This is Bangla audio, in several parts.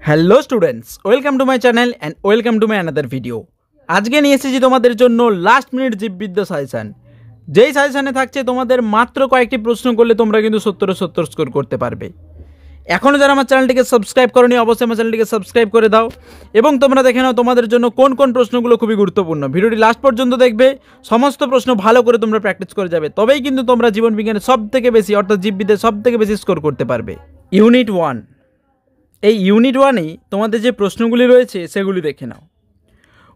Hello students, welcome to my channel and welcome to my another video. আজকে নিয়ে এসেছি তোমাদের জন্য লাস্ট মিনিট জীববিদ্যা সাজেশান। যেই সাজেশানে থাকছে তোমাদের মাত্র কয়েকটি প্রশ্ন করলে তোমরা কিন্তু 70 স্কোর করতে পারবে। এখনও যারা আমার চ্যানেলটিকে সাবস্ক্রাইব করোনি অবশ্যই আমার চ্যানেলটিকে সাবস্ক্রাইব করে দাও এবং তোমরা দেখে নাও তোমাদের জন্য কোন কোন প্রশ্নগুলো খুবই গুরুত্বপূর্ণ। ভিডিওটি লাস্ট পর্যন্ত দেখবে, সমস্ত প্রশ্ন ভালো করে তোমরা প্র্যাকটিস করে যাবে, তবেই কিন্তু তোমরা জীবন বিজ্ঞানে সব থেকে বেশি অর্থাৎ জীববিদ্যায় সব থেকে বেশি স্কোর করতে পারবে। ইউনিট 1, এই ইউনিট 1-এই তোমাদের যে প্রশ্নগুলি রয়েছে সেগুলি দেখে নাও।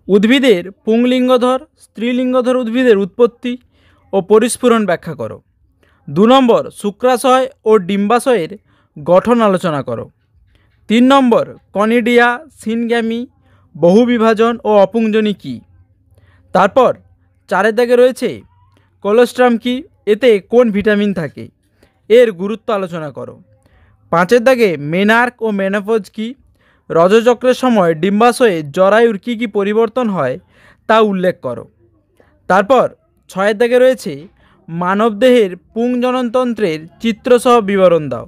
উদ্ভিদের পুংলিঙ্গধর স্ত্রীলিঙ্গধর উদ্ভিদের উৎপত্তি ও পরিস্ফুরণ ব্যাখ্যা করো। 2 নম্বর, শুক্রাশয় ও ডিম্বাশয়ের গঠন আলোচনা করো। 3 নম্বর, কনিডিয়া, সিনগ্যামি, বহুবিভাজন ও অপুংজনী কী। তারপর 4 দাগে রয়েছে কোলোস্ট্রাম কী, এতে কোন ভিটামিন থাকে, এর গুরুত্ব আলোচনা করো। 5 দাগে মেনার্ক ও মেনোপজ কী, রজচক্রের সময় ডিম্বাশয়ে জরায়ুর কী কী পরিবর্তন হয় তা উল্লেখ করো। তারপর 6 দাগে রয়েছে মানবদেহের পুংজননতন্ত্রের চিত্রসহ বিবরণ দাও।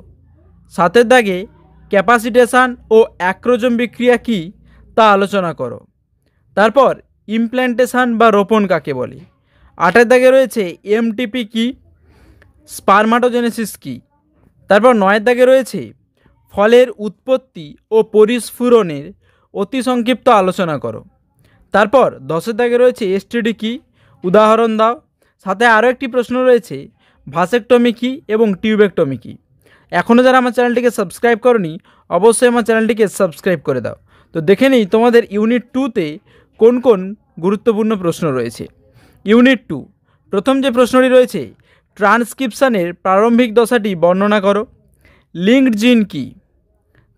7 দাগে ক্যাপাসিটেশন ও অ্যাক্রোজম বিক্রিয়া কী তা আলোচনা করো। তারপর ইমপ্ল্যান্টেশন বা রোপণ কাকে বলে। 8 দাগে রয়েছে এমটিপি কী, স্পারমাটোজেনেসিস কী। তারপর 9 দাগে রয়েছে ফলের উৎপত্তি ও পরিস্ফুরণের অতি সংক্ষিপ্ত আলোচনা করো। তারপর 10 দাগে রয়েছে এসটিডি কী, উদাহরণ দাও। সাথে আরও একটি প্রশ্ন রয়েছে ভাসেকটমি কী এবং টিউবেকটমি কী। এখনও যারা আমার চ্যানেলটিকে সাবস্ক্রাইব করনি অবশ্যই আমার চ্যানেলটিকে সাবস্ক্রাইব করে দাও। তো দেখে নিই তোমাদের ইউনিট 2-তে কোন কোন গুরুত্বপূর্ণ প্রশ্ন রয়েছে। ইউনিট 2, প্রথম যে প্রশ্নটি রয়েছে ট্রান্সক্রিপশানের প্রারম্ভিক দশাটি বর্ণনা করো। লিঙ্কড জিন কী।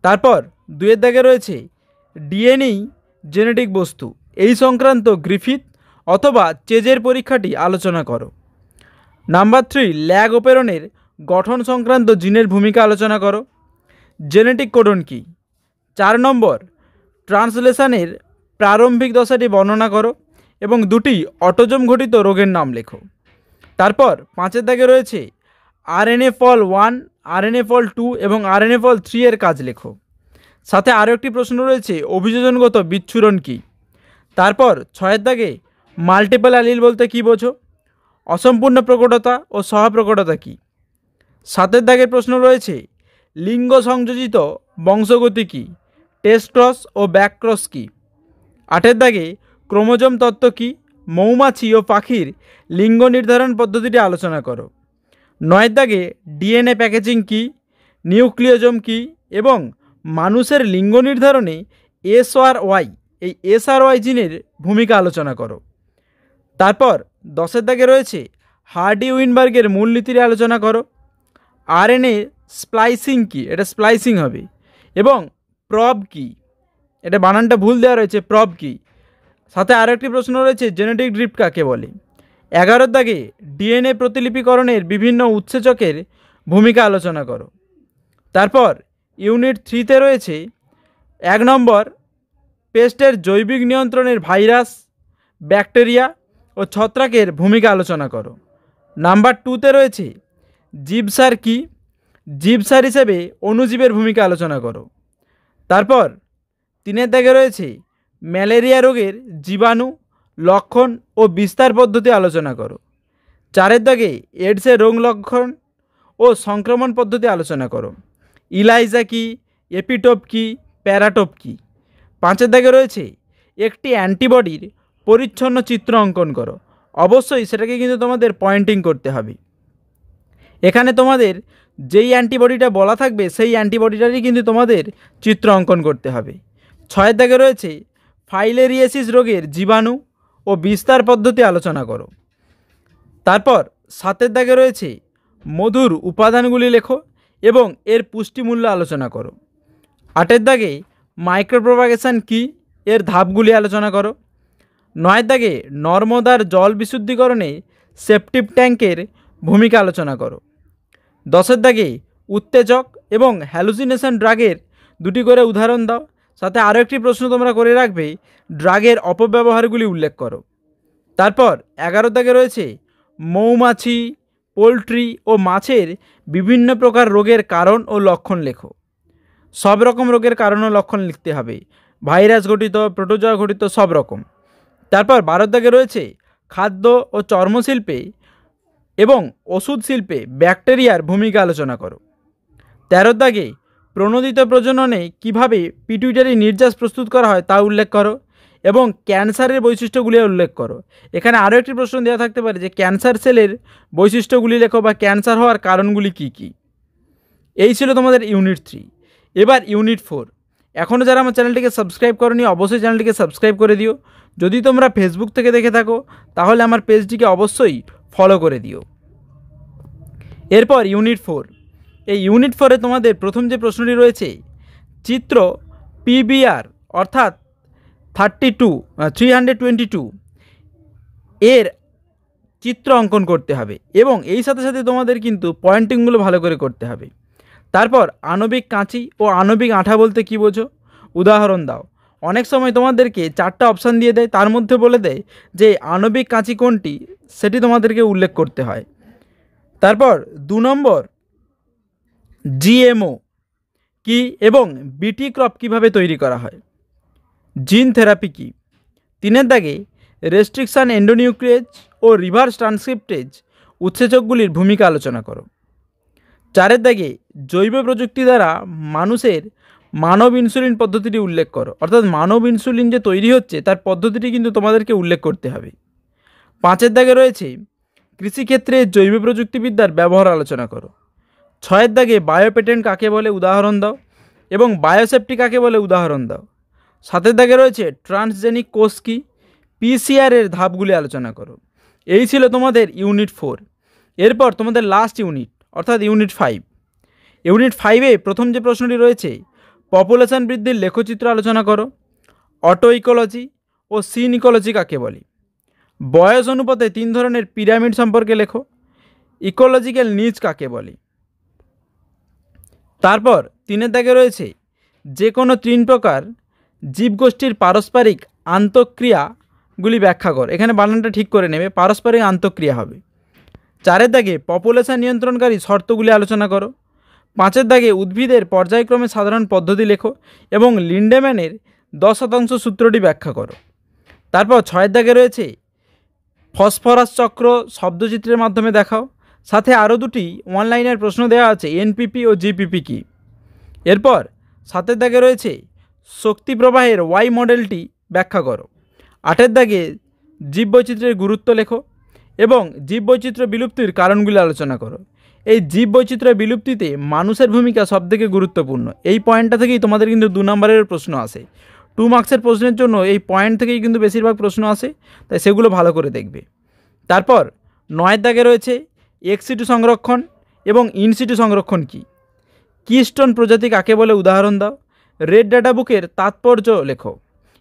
তারপর 2 দাগে রয়েছে ডিএনএ জেনেটিক বস্তু, এই সংক্রান্ত গ্রিফিথ অথবা চেজের পরীক্ষাটি আলোচনা করো। নাম্বার 3, ল্যাগ ওপেরনের গঠন সংক্রান্ত জিনের ভূমিকা আলোচনা করো। জেনেটিক কোডন কী। 4 নম্বর, ট্রান্সলেশনের প্রারম্ভিক দশাটি বর্ণনা করো এবং 2টি অটোজম ঘটিত রোগের নাম লেখো। তারপর 5 দাগে রয়েছে আরএনএ ফল 1, আরএনএ ফল 2 এবং আরএনএ ফল 3 এর কাজ লেখো। সাথে আরও একটি প্রশ্ন রয়েছে অভিযোজনগত বিচ্ছুরণ কী। তারপর 6 দাগে মাল্টিপল অ্যালিল বলতে কী বোঝো, অসম্পূর্ণ প্রকটতা ও সহপ্রকটতা কী। 7 দাগের প্রশ্ন রয়েছে লিঙ্গ সংযোজিত বংশগতি কী, টেস্ট ক্রস ও ব্যাক ক্রস কী। 8 দাগে ক্রোমোজোম তত্ত্ব কী, মৌমাছি ও পাখির লিঙ্গ নির্ধারণ পদ্ধতিটি আলোচনা করো। 9 দাগে ডিএনএ প্যাকেজিং কী, নিউক্লিওজোম কী এবং মানুষের লিঙ্গ নির্ধারণে এসআরওয়াই, এই এসআরওয়াই জিনের ভূমিকা আলোচনা করো। তারপর 10 দাগে রয়েছে হার্ডি উইনবার্গের মূলনীতির আলোচনা করো। আরএনএ স্প্লাইসিং কী, এটা স্প্লাইসিং হবে, এবং প্রব কী, এটা বানানটা ভুল দেওয়া রয়েছে, প্রব কী। সাথে আরও একটি প্রশ্ন রয়েছে জেনেটিক ড্রিফট কাকে বলে। 11 দাগে ডিএনএ প্রতিলিপিকরণের বিভিন্ন উৎসেচকের ভূমিকা আলোচনা করো। তারপর ইউনিট 3-তে রয়েছে 1 নম্বর, পেস্টের জৈবিক নিয়ন্ত্রণের ভাইরাস, ব্যাকটেরিয়া ও ছত্রাকের ভূমিকা আলোচনা করো। নাম্বার 2-তে রয়েছে জীবসার কী, জীবসার হিসেবে অণুজীবের ভূমিকা আলোচনা করো। তারপর 3 দাগে রয়েছে ম্যালেরিয়া রোগের জীবাণু, লক্ষণ ও বিস্তার পদ্ধতি আলোচনা করো। 4 দাগে এডসের রোগ লক্ষণ ও সংক্রমণ পদ্ধতি আলোচনা করো। ইলাইজা কী, এপিটোপ কী, প্যারাটোপ কী। 5 দাগে রয়েছে একটি অ্যান্টিবডির পরিচ্ছন্ন চিত্র অঙ্কন করো। অবশ্যই সেটাকে কিন্তু তোমাদের পয়েন্টিং করতে হবে। এখানে তোমাদের যেই অ্যান্টিবডিটা বলা থাকবে সেই অ্যান্টিবডিটারই কিন্তু তোমাদের চিত্র অঙ্কন করতে হবে। 6 দাগে রয়েছে ফাইলেরিয়াসিস রোগের জীবাণু ও বিস্তার পদ্ধতি আলোচনা করো। তারপর 7 দাগে রয়েছে মধুর উপাদানগুলি লেখো এবং এর পুষ্টিমূল্য আলোচনা করো। 8 দাগে মাইক্রোপ্রোপাগেশন কী, এর ধাপগুলি আলোচনা করো। 9 দাগে নর্মদার জল বিশুদ্ধিকরণে সেপটিক ট্যাঙ্কের ভূমিকা আলোচনা করো। 10 দাগে উত্তেজক এবং হ্যালুসিনেশন ড্রাগের 2টি করে উদাহরণ দাও। সাথে আরও একটি প্রশ্ন তোমরা করে রাখবে ড্রাগের অপব্যবহারগুলি উল্লেখ করো। তারপর 11 দাগে রয়েছে মৌমাছি, পোলট্রি ও মাছের বিভিন্ন প্রকার রোগের কারণ ও লক্ষণ লেখো। সব রকম রোগের কারণ ও লক্ষণ লিখতে হবে, ভাইরাস ঘটিত, প্রোটোজোয়া ঘটিত, সব রকম। তারপর 12 দাগে রয়েছে খাদ্য ও চর্মশিল্পে এবং ওষুধ শিল্পে ব্যাকটেরিয়ার ভূমিকা আলোচনা করো। 13 দাগে প্রণোদিত প্রজননে কিভাবে পিটুইটারি নির্যাস প্রস্তুত করা হয় তা উল্লেখ করো এবং ক্যান্সারের বৈশিষ্ট্যগুলি উল্লেখ করো। এখানে আরও একটি প্রশ্ন দেওয়া থাকতে পারে যে ক্যান্সার সেলের বৈশিষ্ট্যগুলি লেখো বা ক্যান্সার হওয়ার কারণগুলি কী কী। এই ছিল তোমাদের ইউনিট 3। এবার ইউনিট 4। এখনও যারা আমার চ্যানেলটিকে সাবস্ক্রাইব করোনি অবশ্যই চ্যানেলটিকে সাবস্ক্রাইব করে দিও। যদি তোমরা ফেসবুক থেকে দেখে থাকো তাহলে আমার পেজটিকে অবশ্যই ফলো করে দিও। এরপর ইউনিট 4। এই ইউনিট 4-এ তোমাদের প্রথম যে প্রশ্নটি রয়েছে, চিত্র পিবিআর অর্থাৎ 322 এর চিত্র অঙ্কন করতে হবে এবং এই সাথে সাথে তোমাদের কিন্তু পয়েন্টিংগুলো ভালো করে করতে হবে। তারপর আণবিক কাঁচি ও আণবিক আঠা বলতে কী বোঝো, উদাহরণ দাও। অনেক সময় তোমাদেরকে 4টা অপশান দিয়ে দেয়, তার মধ্যে বলে দেয় যে আণবিক কাঁচি কোনটি, সেটি তোমাদেরকে উল্লেখ করতে হয়। তারপর 2 নম্বর জিএমও কি এবং বিটি ক্রপ কিভাবে তৈরি করা হয়, জিন থেরাপি কি। 3 দাগে রেস্ট্রিকশান এন্ডোনিউক্লিয়েজ ও রিভার্স ট্রান্সক্রিপ্টেজ উৎসেচকগুলির ভূমিকা আলোচনা করো। 4 দাগে জৈব প্রযুক্তি দ্বারা মানুষের মানব ইনসুলিন পদ্ধতিটি উল্লেখ করো, অর্থাৎ মানব ইনসুলিন যে তৈরি হচ্ছে তার পদ্ধতিটি কিন্তু তোমাদেরকে উল্লেখ করতে হবে। 5 দাগে রয়েছে কৃষিক্ষেত্রে জৈব প্রযুক্তিবিদ্যার ব্যবহার আলোচনা করো। 6 দাগে বায়োপেটেন্ট কাকে বলে উদাহরণ দাও এবং বায়োসেফটি কাকে বলে উদাহরণ দাও। 7 দাগে রয়েছে ট্রান্সজেনিক কোষ কি, পিসিআর-এর ধাপগুলি আলোচনা করো। এই ছিল তোমাদের ইউনিট 4। এরপর তোমাদের লাস্ট ইউনিট অর্থাৎ ইউনিট 5। ইউনিট 5-এ প্রথম যে প্রশ্নটি রয়েছে, পপুলেশন বৃদ্ধির লেখচিত্র আলোচনা করো। অটো ইকোলজি ও সিন ইকোলজি কাকে বলে, বয়স অনুপাতে 3 ধরনের পিরামিড সম্পর্কে লেখো, ইকোলজিক্যাল নিচ কাকে বলে। তারপর 3 দাগে রয়েছে যে কোনো 3 প্রকার জীবগোষ্ঠীর পারস্পরিক আন্তঃক্রিয়াগুলি ব্যাখ্যা কর। এখানে বানানটা ঠিক করে নেবে, পারস্পরিক আন্তঃক্রিয়া হবে। 4 দাগে পপুলেশন নিয়ন্ত্রণকারী শর্তগুলি আলোচনা করো। 5 দাগে উদ্ভিদের পর্যায়ক্রমে সাধারণ পদ্ধতি লেখো এবং লিন্ডেম্যানের 10% সূত্রটি ব্যাখ্যা করো। তারপর 6 দাগে রয়েছে ফসফরাস চক্র শব্দচিত্রের মাধ্যমে দেখাও। সাথে আরও 2টি অনলাইনের প্রশ্ন দেওয়া আছে, এনপিপি ও জিপিপি কি। এরপর 7 দাগে রয়েছে শক্তি প্রবাহের ওয়াই মডেলটি ব্যাখ্যা করো। 8 দাগে জীববৈচিত্র্যের গুরুত্ব লেখো এবং জীববৈচিত্র্য বিলুপ্তির কারণগুলি আলোচনা করো। এই জীববৈচিত্র্য বিলুপ্তিতে মানুষের ভূমিকা সবথেকে গুরুত্বপূর্ণ। এই পয়েন্টটা থেকেই তোমাদের কিন্তু 2 নম্বরের প্রশ্ন আসে। 2 মার্কসের প্রশ্নের জন্য এই পয়েন্ট থেকেই কিন্তু বেশিরভাগ প্রশ্ন আসে, তাই সেগুলো ভালো করে দেখবে। তারপর 9 দাগে রয়েছে এক্সিটু সংরক্ষণ এবং ইনসিটু সংরক্ষণ কি, কিস্টোন প্রজাতি কাকে বলে উদাহরণ দাও, রেড ডাটা বুকের তাৎপর্য লেখো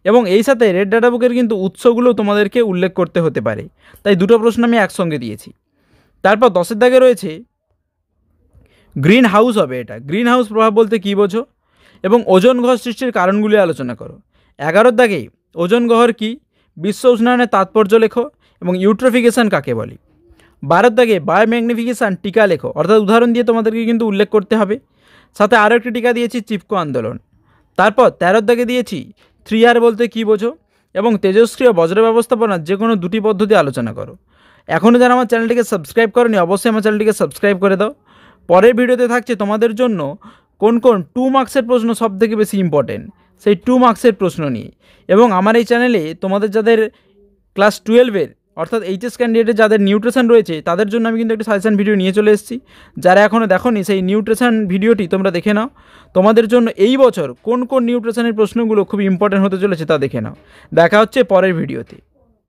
এবং এই সাথে রেড ডাটা বুকের কিন্তু উৎসগুলো তোমাদেরকে উল্লেখ করতে হতে পারে, তাই 2টো প্রশ্ন আমি একসঙ্গে দিয়েছি। তারপর 10 দাগে রয়েছে গ্রিন হাউস হবে, এটা গ্রিন হাউস প্রভাব বলতে কী বোঝো এবং ওজোন গ্রহ সৃষ্টির কারণগুলি আলোচনা করো। 11 দাগে ওজোন গ্রহর কি, বিশ্ব উষ্ণায়নের তাৎপর্য লেখো এবং ইউট্রোফিকেশন কাকে বলে। 12 দাগে বায়োম্যাগনিফিকেশান টিকা লেখো, অর্থাৎ উদাহরণ দিয়ে তোমাদেরকে কিন্তু উল্লেখ করতে হবে। সাথে আরও একটি টিকা দিয়েছি চিপকো আন্দোলন। তারপর 13 দাগে দিয়েছি 3R বলতে কী বোঝো এবং তেজস্ক্রিয় বজ্র ব্যবস্থাপনার যে কোনো 2টি পদ্ধতি আলোচনা করো। এখনও যারা আমার চ্যানেলটিকে সাবস্ক্রাইব করোনি অবশ্যই আমার চ্যানেলটিকে সাবস্ক্রাইব করে দাও। পরের ভিডিওতে থাকছে তোমাদের জন্য কোন কোন 2 মার্কসের প্রশ্ন সবথেকে বেশি ইম্পর্টেন্ট, সেই 2 মার্কসের প্রশ্ন নিয়ে। এবং আমার এই চ্যানেলে তোমাদের যাদের ক্লাস 12-এর অর্থাৎ এইচএস ক্যান্ডিডেটের যাদের নিউট্রিশন রয়েছে তাদের জন্য আমি কিন্তু একটা সাজেশন ভিডিও নিয়ে চলে এসেছি। যারা এখনও দেখোনি সেই নিউট্রিশন ভিডিওটি তোমরা দেখে নাও। তোমাদের জন্য এই বছর কোন কোন নিউট্রিশনের প্রশ্নগুলো খুব ইম্পর্টেন্ট হতে চলেছে তা দেখে নাও। দেখা হচ্ছে পরের ভিডিওতে।